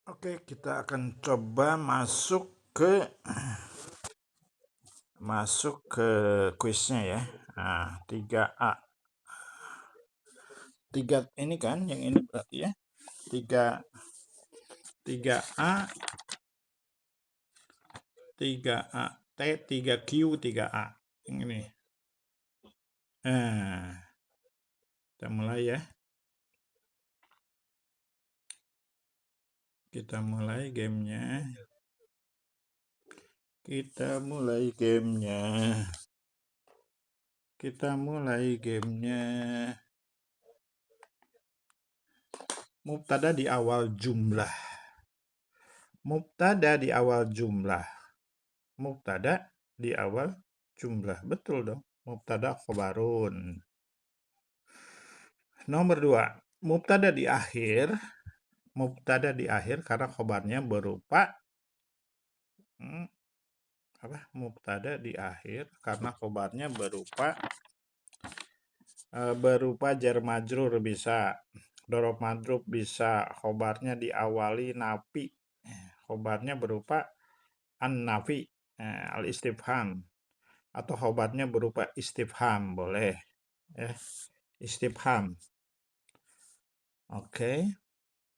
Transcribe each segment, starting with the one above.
Oke, kita akan coba masuk ke kuisnya ya. Nah, 3A. 3 ini kan yang ini berarti ya. 3A 3A T 3Q 3A. Yang ini. Nah, kita mulai ya. Kita mulai gamenya. Kita mulai gamenya. Mubtada di awal jumlah. Mubtada di awal jumlah. Betul dong. Mubtada khobarun. Nomor 2. Mubtada di akhir karena khobarnya berupa mubtada di akhir karena khobarnya berupa jar majrur bisa, dorob madrub bisa, khobarnya diawali nafi, khobarnya berupa an-nafi, al-istifham, atau khobarnya berupa istifham, boleh ya, istifham. Oke.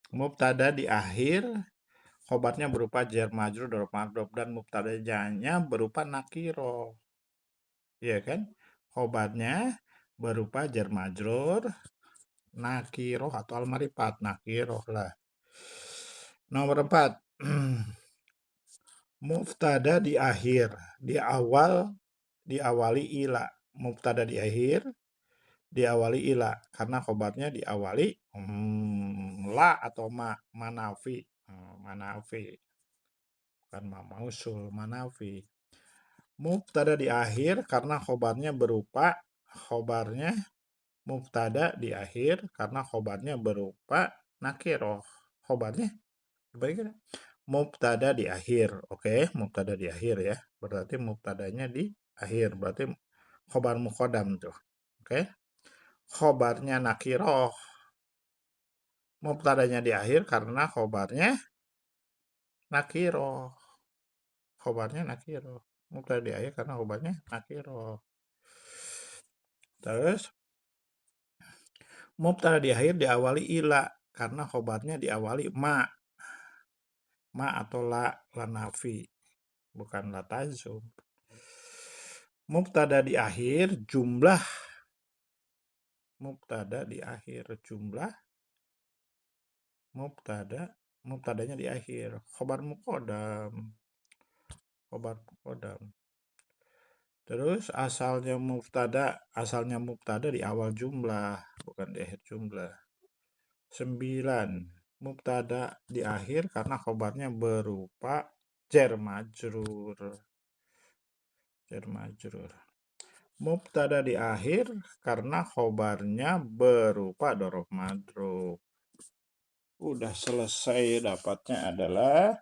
Mubtada di akhir khobarnya berupa jar majrur, dorob madrub, dan mubtadanya berupa nakiro, ya kan? Khobarnya berupa jar majrur, nakiroh atau al-marifat, nakiroh lah. Nomor 4. Mubtada di akhir, diawali ila. Mubtada di akhir diawali ila karena khobarnya diawali la atau manafi. Manafi. Bukan mausul, manafi. Mubtada di akhir karena khobarnya mubtada di akhir karena khobarnya berupa nakiroh. Khobarnya bagaimana? Mubtada di akhir. Oke, mubtada di akhir ya. Berarti mubtadanya di akhir. Berarti khobar muqaddam tuh. Oke. Khobarnya nakiroh. Mubtadanya di akhir karena khobarnya nakiroh. Khobarnya nakiroh. Mubtada di akhir karena khobarnya nakiroh. Terus mubtada di akhir diawali ila karena khobarnya diawali ma atau la nafi, bukan la tazum. Mubtada di akhir jumlah. Mubtada di akhir jumlah. Mubtadanya di akhir. Khobar muqaddam. Terus asalnya mubtada di awal jumlah, bukan di akhir jumlah. 9. Mubtada di akhir karena khobarnya berupa jar majrur. Mubtada di akhir karena khobarnya berupa dorob madrub. Udah selesai, dapatnya adalah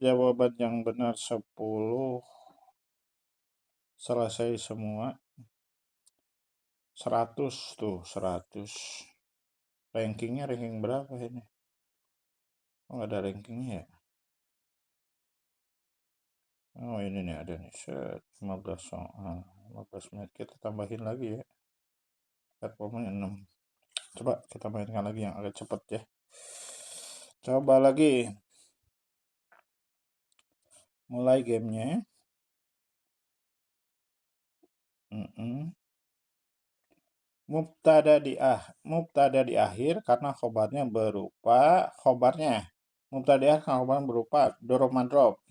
jawaban yang benar 10. Selesai semua. 100 tuh, 100. Rankingnya ranking berapa ini? Oh, ada rankingnya ya? Oh, ini nih ada nih. 15 soal. 15 menit. Kita tambahin lagi ya. Performanya 6. Coba kita mainkan lagi yang agak cepat ya. Coba lagi. Mulai gamenya. Mubtada di akhir karena khobarnya dorob madrob.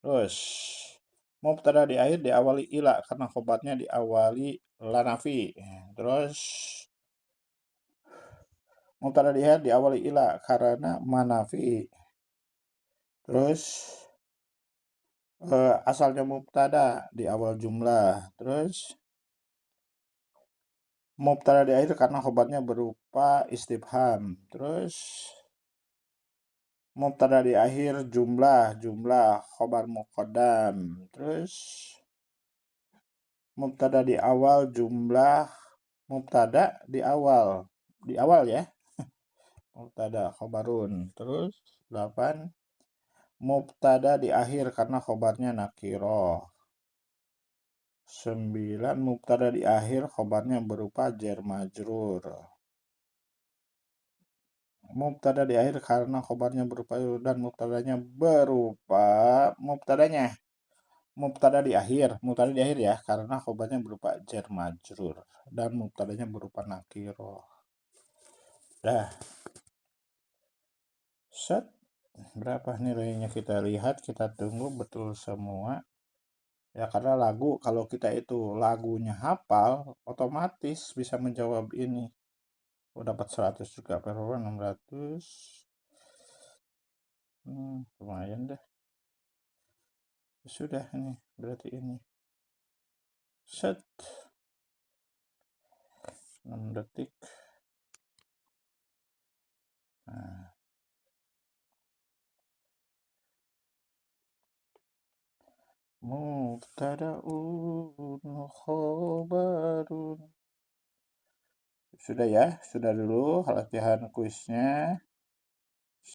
Terus mubtada di akhir diawali ila karena khobarnya diawali la nafi. Terus mubtada di akhir diawali ila karena manafi. Terus asalnya mubtada di awal jumlah. Terus mubtada di akhir karena khobarnya berupa istifham. Terus mubtada di akhir jumlah khobar muqaddam. Terus mubtada di awal jumlah, mubtada di awal di awal ya. Mubtada khobarun. Terus 8 mubtada di akhir karena khobarnya nakiroh. 9 mubtada di akhir khobarnya berupa jar majrur. Mubtada di akhir karena khobarnya berupa dan mubtadanya berupa mubtada di akhir ya karena khobarnya berupa jar majrur dan mubtadanya berupa nakiroh. Dah. Set. Berapa nilainya kita lihat, kita tunggu betul semua. Ya karena lagu, kalau kita itu lagunya hafal, otomatis bisa menjawab ini. Oh, dapat 100 juga, performa 600. Lumayan deh. Sudah ini, berarti ini. Set. 6 detik. Nah. Mubtada'un khobarun. Sudah ya, sudah dulu latihan kuisnya.